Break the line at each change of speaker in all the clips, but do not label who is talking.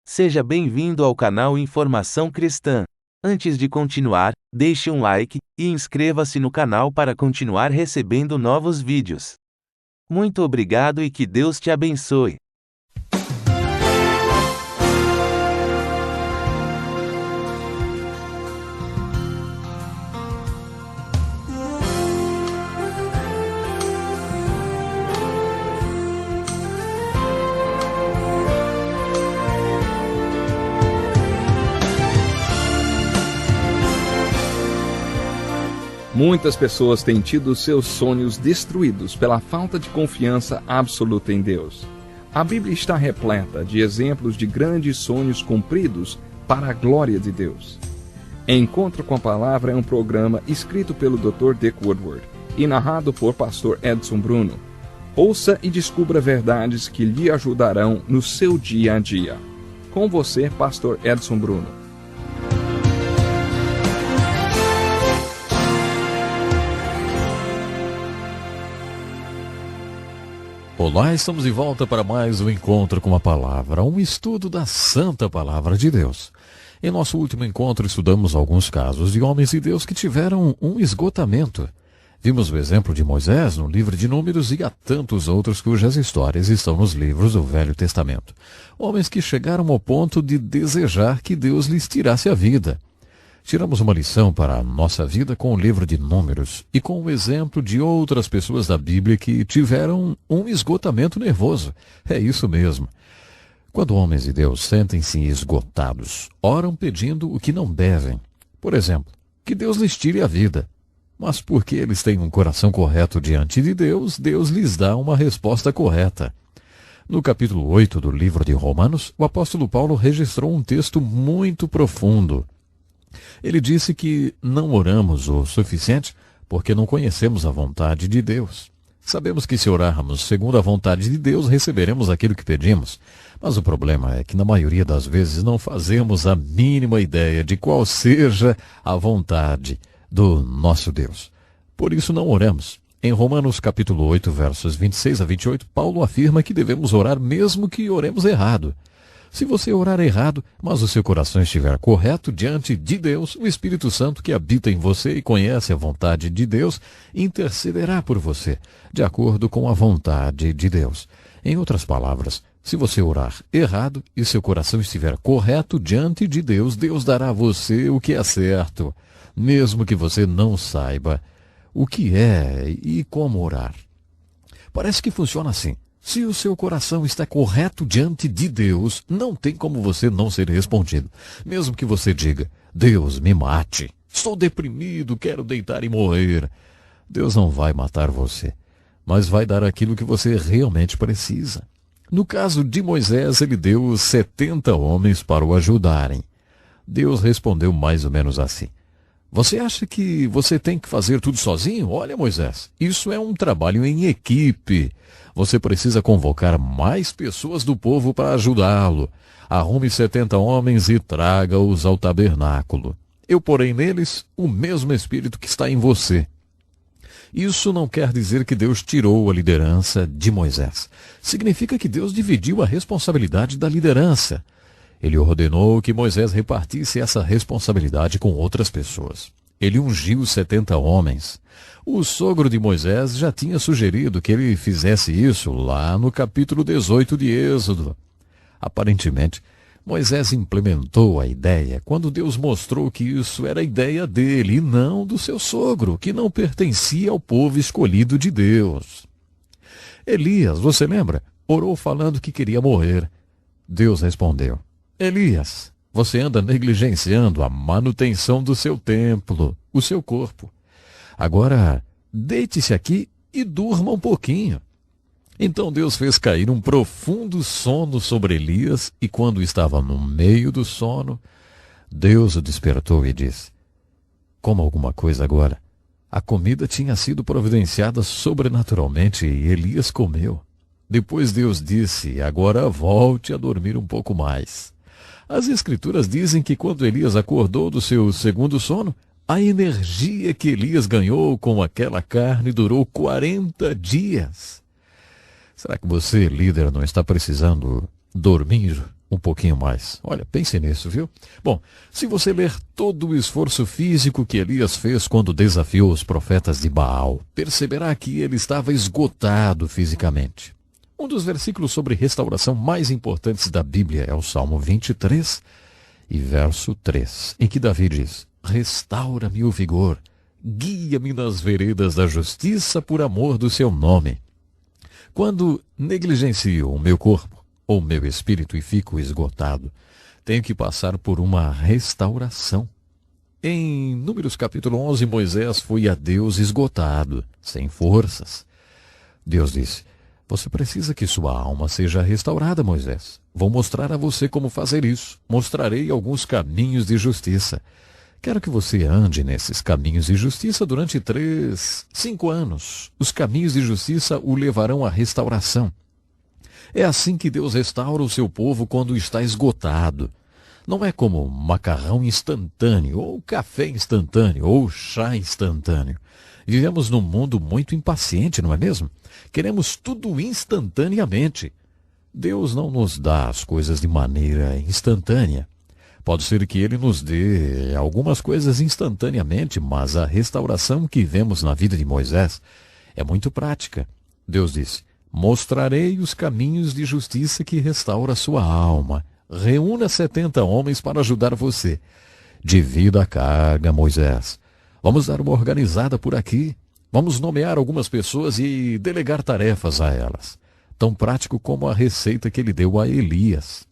Seja bem-vindo ao canal Informação Cristã. Antes de continuar, deixe um like e inscreva-se no canal para continuar recebendo novos vídeos. Muito obrigado e que Deus te abençoe.
Muitas pessoas têm tido seus sonhos destruídos pela falta de confiança absoluta em Deus. A Bíblia está repleta de exemplos de grandes sonhos cumpridos para a glória de Deus. Encontro com a Palavra é um programa escrito pelo Dr. Dick Woodward e narrado por Pastor Edson Bruno. Ouça e descubra verdades que lhe ajudarão no seu dia a dia. Com você, Pastor Edson Bruno.
Olá, estamos de volta para mais um Encontro com a Palavra, um estudo da Santa Palavra de Deus. Em nosso último encontro estudamos alguns casos de homens de Deus que tiveram um esgotamento. Vimos o exemplo de Moisés no livro de Números e há tantos outros cujas histórias estão nos livros do Velho Testamento. Homens que chegaram ao ponto de desejar que Deus lhes tirasse a vida. Tiramos uma lição para a nossa vida com o livro de Números e com o exemplo de outras pessoas da Bíblia que tiveram um esgotamento nervoso. É isso mesmo. Quando homens de Deus sentem-se esgotados, oram pedindo o que não devem. Por exemplo, que Deus lhes tire a vida. Mas porque eles têm um coração correto diante de Deus, Deus lhes dá uma resposta correta. No capítulo 8 do livro de Romanos, o apóstolo Paulo registrou um texto muito profundo. Ele disse que não oramos o suficiente porque não conhecemos a vontade de Deus. Sabemos que se orarmos segundo a vontade de Deus, receberemos aquilo que pedimos. Mas o problema é que na maioria das vezes não fazemos a mínima ideia de qual seja a vontade do nosso Deus. Por isso não oramos. Em Romanos capítulo 8, versos 26 a 28, Paulo afirma que devemos orar mesmo que oremos errado. Se você orar errado, mas o seu coração estiver correto diante de Deus, o Espírito Santo que habita em você e conhece a vontade de Deus, intercederá por você, de acordo com a vontade de Deus. Em outras palavras, se você orar errado e seu coração estiver correto diante de Deus, Deus dará a você o que é certo, mesmo que você não saiba o que é e como orar. Parece que funciona assim. Se o seu coração está correto diante de Deus, não tem como você não ser respondido. Mesmo que você diga, Deus me mate, estou deprimido, quero deitar e morrer. Deus não vai matar você, mas vai dar aquilo que você realmente precisa. No caso de Moisés, ele deu 70 homens para o ajudarem. Deus respondeu mais ou menos assim. Você acha que você tem que fazer tudo sozinho? Olha, Moisés, isso é um trabalho em equipe. Você precisa convocar mais pessoas do povo para ajudá-lo. Arrume 70 homens e traga-os ao tabernáculo. Eu porei neles o mesmo Espírito que está em você. Isso não quer dizer que Deus tirou a liderança de Moisés. Significa que Deus dividiu a responsabilidade da liderança. Ele ordenou que Moisés repartisse essa responsabilidade com outras pessoas. Ele ungiu 70 homens. O sogro de Moisés já tinha sugerido que ele fizesse isso lá no capítulo 18 de Êxodo. Aparentemente, Moisés implementou a ideia quando Deus mostrou que isso era a ideia dele e não do seu sogro, que não pertencia ao povo escolhido de Deus. Elias, você lembra? Orou falando que queria morrer. Deus respondeu, Elias, você anda negligenciando a manutenção do seu templo, o seu corpo. Agora, deite-se aqui e durma um pouquinho. Então Deus fez cair um profundo sono sobre Elias e quando estava no meio do sono, Deus o despertou e disse, coma alguma coisa agora. A comida tinha sido providenciada sobrenaturalmente e Elias comeu. Depois Deus disse, agora volte a dormir um pouco mais. As Escrituras dizem que quando Elias acordou do seu segundo sono, a energia que Elias ganhou com aquela carne durou 40 dias. Será que você, líder, não está precisando dormir um pouquinho mais. Olha, pense nisso, viu? Bom, se você ler todo o esforço físico que Elias fez quando desafiou os profetas de Baal, perceberá que ele estava esgotado fisicamente. Um dos versículos sobre restauração mais importantes da Bíblia é o Salmo 23 e verso 3, em que Davi diz: restaura-me o vigor, guia-me nas veredas da justiça por amor do seu nome. Quando negligencio o meu corpo ou meu espírito e fico esgotado, tenho que passar por uma restauração. Em Números capítulo 11, Moisés foi a Deus esgotado, sem forças. Deus disse: você precisa que sua alma seja restaurada, Moisés. Vou mostrar a você como fazer isso. Mostrarei alguns caminhos de justiça. Quero que você ande nesses caminhos de justiça durante 5 anos. Os caminhos de justiça o levarão à restauração. É assim que Deus restaura o seu povo quando está esgotado. Não é como macarrão instantâneo, ou café instantâneo, ou chá instantâneo. Vivemos num mundo muito impaciente, não é mesmo? Queremos tudo instantaneamente. Deus não nos dá as coisas de maneira instantânea. Pode ser que Ele nos dê algumas coisas instantaneamente, mas a restauração que vemos na vida de Moisés é muito prática. Deus disse: mostrarei os caminhos de justiça que restaura a sua alma. Reúna 70 homens para ajudar você. Divida a carga, Moisés. Vamos dar uma organizada por aqui. Vamos nomear algumas pessoas e delegar tarefas a elas. Tão prático como a receita que ele deu a Elias.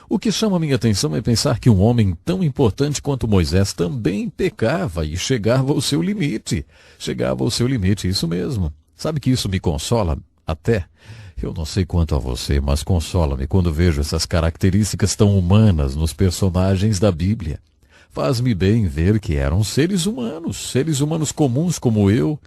O que chama minha atenção é pensar que um homem tão importante quanto Moisés também pecava e chegava ao seu limite. Chegava ao seu limite, isso mesmo. Sabe que isso me consola até? Eu não sei quanto a você, mas consola-me quando vejo essas características tão humanas nos personagens da Bíblia. Faz-me bem ver que eram seres humanos comuns como eu.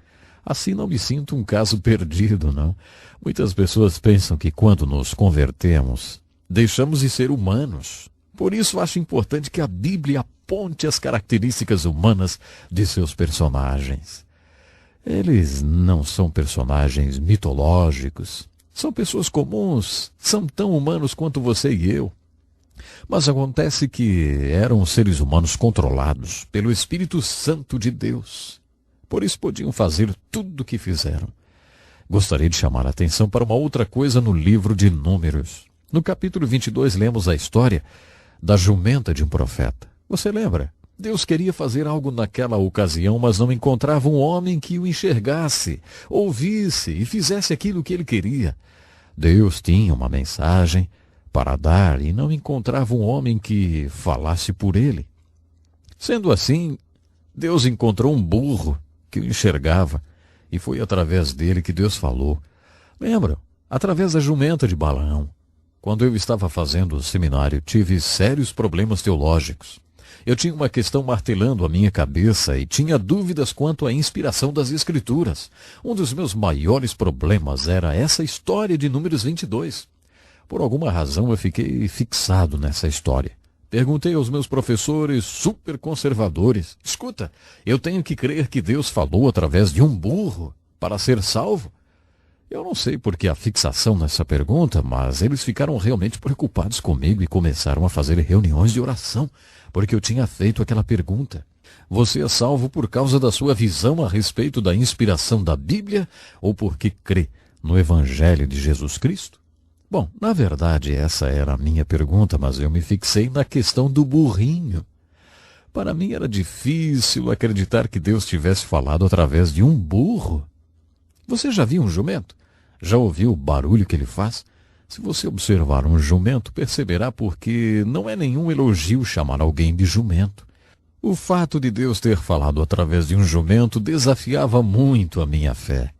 Assim não me sinto um caso perdido, não. Muitas pessoas pensam que quando nos convertemos, deixamos de ser humanos. Por isso acho importante que a Bíblia aponte as características humanas de seus personagens. Eles não são personagens mitológicos. São pessoas comuns, são tão humanos quanto você e eu. Mas acontece que eram seres humanos controlados pelo Espírito Santo de Deus. Por isso podiam fazer tudo o que fizeram. Gostaria de chamar a atenção para uma outra coisa no livro de Números. No capítulo 22 lemos a história da jumenta de um profeta. Você lembra? Deus queria fazer algo naquela ocasião, mas não encontrava um homem que o enxergasse, ouvisse e fizesse aquilo que ele queria. Deus tinha uma mensagem para dar e não encontrava um homem que falasse por ele. Sendo assim, Deus encontrou um burro que o enxergava e foi através dele que Deus falou. Lembram? Através da jumenta de Balaão. Quando eu estava fazendo o seminário, tive sérios problemas teológicos. Eu tinha uma questão martelando a minha cabeça e tinha dúvidas quanto à inspiração das Escrituras. Um dos meus maiores problemas era essa história de Números 22. Por alguma razão eu fiquei fixado nessa história. Perguntei aos meus professores super conservadores: escuta, eu tenho que crer que Deus falou através de um burro para ser salvo? Eu não sei por que a fixação nessa pergunta, mas eles ficaram realmente preocupados comigo e começaram a fazer reuniões de oração, porque eu tinha feito aquela pergunta. Você é salvo por causa da sua visão a respeito da inspiração da Bíblia ou porque crê no Evangelho de Jesus Cristo? Bom, na verdade essa era a minha pergunta, mas eu me fixei na questão do burrinho. Para mim era difícil acreditar que Deus tivesse falado através de um burro. Você já viu um jumento? Já ouviu o barulho que ele faz? Se você observar um jumento, perceberá porque não é nenhum elogio chamar alguém de jumento. O fato de Deus ter falado através de um jumento desafiava muito a minha fé.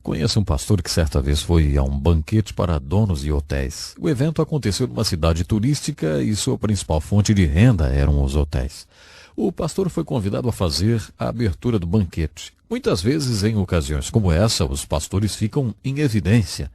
Conheço um pastor que certa vez foi a um banquete para donos de hotéis. O evento aconteceu numa cidade turística e sua principal fonte de renda eram os hotéis. O pastor foi convidado a fazer a abertura do banquete. Muitas vezes, em ocasiões como essa, os pastores ficam em evidência.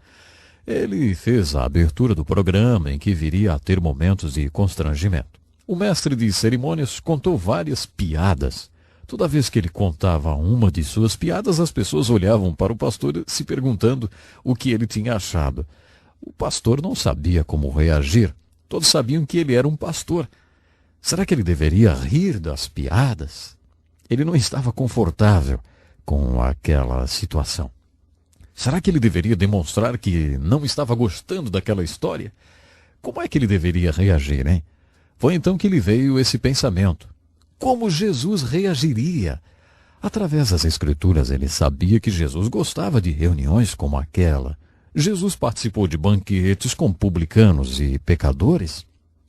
Ele fez a abertura do programa, em que viria a ter momentos de constrangimento. O mestre de cerimônias contou várias piadas. Toda vez que ele contava uma de suas piadas, as pessoas olhavam para o pastor se perguntando o que ele tinha achado. O pastor não sabia como reagir. Todos sabiam que ele era um pastor. Será que ele deveria rir das piadas? Ele não estava confortável com aquela situação. Será que ele deveria demonstrar que não estava gostando daquela história? Como é que ele deveria reagir, hein? Foi então que lhe veio esse pensamento. Como Jesus reagiria? Através das Escrituras, ele sabia que Jesus gostava de reuniões como aquela. Jesus participou de banquetes com publicanos e pecadores.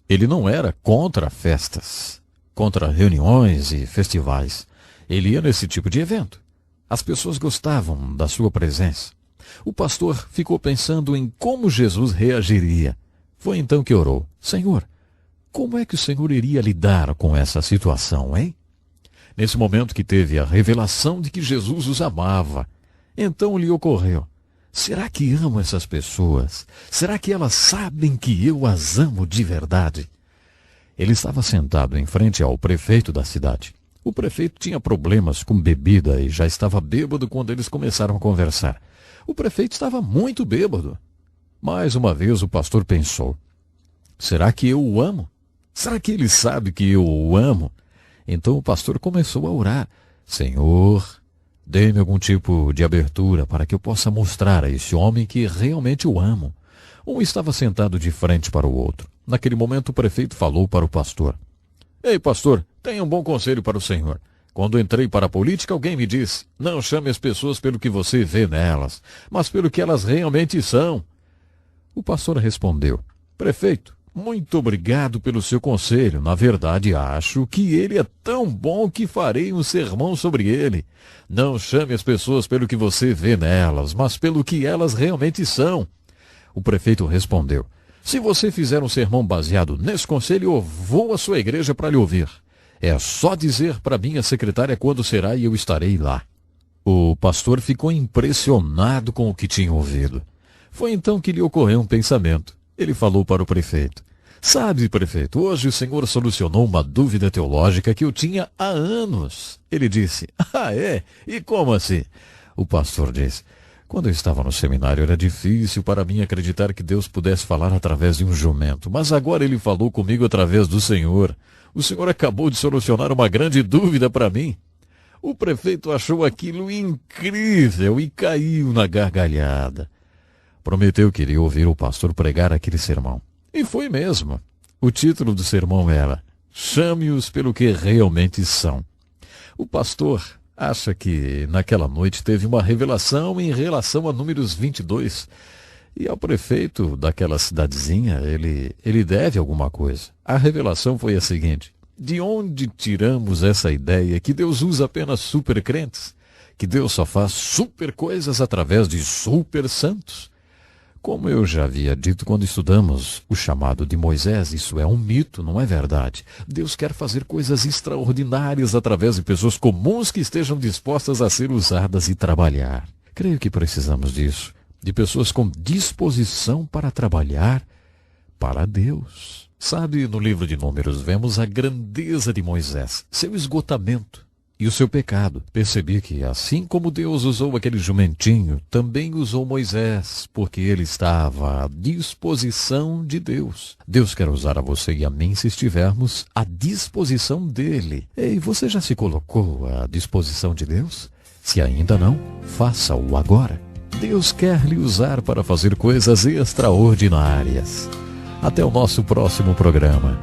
Ele não era contra festas, contra reuniões e festivais. Ele ia nesse tipo de evento. As pessoas gostavam da sua presença. O pastor ficou pensando em como Jesus reagiria. Foi então que orou. Senhor, como é que o Senhor iria lidar com essa situação, hein? Nesse momento que teve a revelação de que Jesus os amava, então lhe ocorreu. Será que amo essas pessoas? Será que elas sabem que eu as amo de verdade? Ele estava sentado em frente ao prefeito da cidade. O prefeito tinha problemas com bebida e já estava bêbado quando eles começaram a conversar. O prefeito estava muito bêbado. Mais uma vez o pastor pensou, será que eu o amo? Será que ele sabe que eu o amo? Então o pastor começou a orar. Senhor, dê-me algum tipo de abertura para que eu possa mostrar a esse homem que realmente o amo. Um estava sentado de frente para o outro. Naquele momento o prefeito falou para o pastor. Ei, pastor, tenho um bom conselho para o senhor. Quando entrei para a política, alguém me disse, não chame as pessoas pelo que você vê nelas, mas pelo que elas realmente são. O pastor respondeu, prefeito, muito obrigado pelo seu conselho. Na verdade, acho que ele é tão bom que farei um sermão sobre ele. Não chame as pessoas pelo que você vê nelas, mas pelo que elas realmente são. O prefeito respondeu, se você fizer um sermão baseado nesse conselho, eu vou à sua igreja para lhe ouvir. É só dizer para minha secretária quando será e eu estarei lá. O pastor ficou impressionado com o que tinha ouvido. Foi então que lhe ocorreu um pensamento. Ele falou para o prefeito. Sabe, prefeito, hoje o senhor solucionou uma dúvida teológica que eu tinha há anos. Ele disse, ah, é? E como assim? O pastor disse, quando eu estava no seminário era difícil para mim acreditar que Deus pudesse falar através de um jumento, mas agora ele falou comigo através do Senhor. O senhor acabou de solucionar uma grande dúvida para mim. O prefeito achou aquilo incrível e caiu na gargalhada. Prometeu que iria ouvir o pastor pregar aquele sermão. E foi mesmo. O título do sermão era Chame-os pelo que realmente são. O pastor acha que naquela noite teve uma revelação em relação a Números 22. E ao prefeito daquela cidadezinha, ele deve alguma coisa. A revelação foi a seguinte. De onde tiramos essa ideia que Deus usa apenas super crentes? Que Deus só faz super coisas através de super santos? Como eu já havia dito quando estudamos o chamado de Moisés, isso é um mito, não é verdade. Deus quer fazer coisas extraordinárias através de pessoas comuns que estejam dispostas a ser usadas e trabalhar. Creio que precisamos disso, de pessoas com disposição para trabalhar para Deus. Sabe, no livro de Números vemos a grandeza de Moisés, seu esgotamento e o seu pecado. Percebi que, assim como Deus usou aquele jumentinho, também usou Moisés, porque ele estava à disposição de Deus. Deus quer usar a você e a mim se estivermos à disposição dele. Ei, você já se colocou à disposição de Deus? Se ainda não, faça-o agora. Deus quer lhe usar para fazer coisas extraordinárias. Até o nosso próximo programa.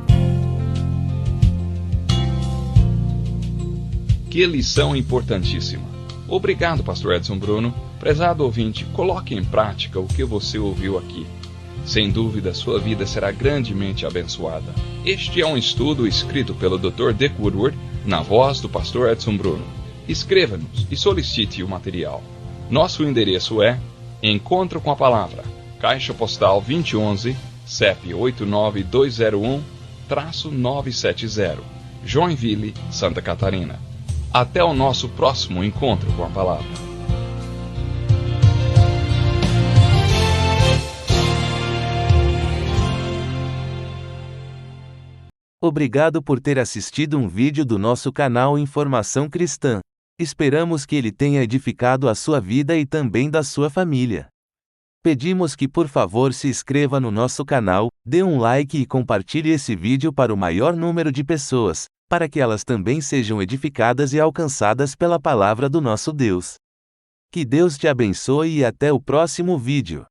Que lição importantíssima. Obrigado, pastor Edson Bruno. Prezado ouvinte, coloque em prática o que você ouviu aqui. Sem dúvida, sua vida será grandemente abençoada. Este é um estudo escrito pelo Dr. Dick Woodward, na voz do pastor Edson Bruno. Escreva-nos e solicite o material. Nosso endereço é Encontro com a Palavra, Caixa Postal 2011, CEP 89201-970, Joinville, Santa Catarina. Até o nosso próximo encontro com a Palavra.
Obrigado por ter assistido um vídeo do nosso canal Informação Cristã. Esperamos que ele tenha edificado a sua vida e também da sua família. Pedimos que por favor se inscreva no nosso canal, dê um like e compartilhe esse vídeo para o maior número de pessoas, para que elas também sejam edificadas e alcançadas pela palavra do nosso Deus. Que Deus te abençoe e até o próximo vídeo.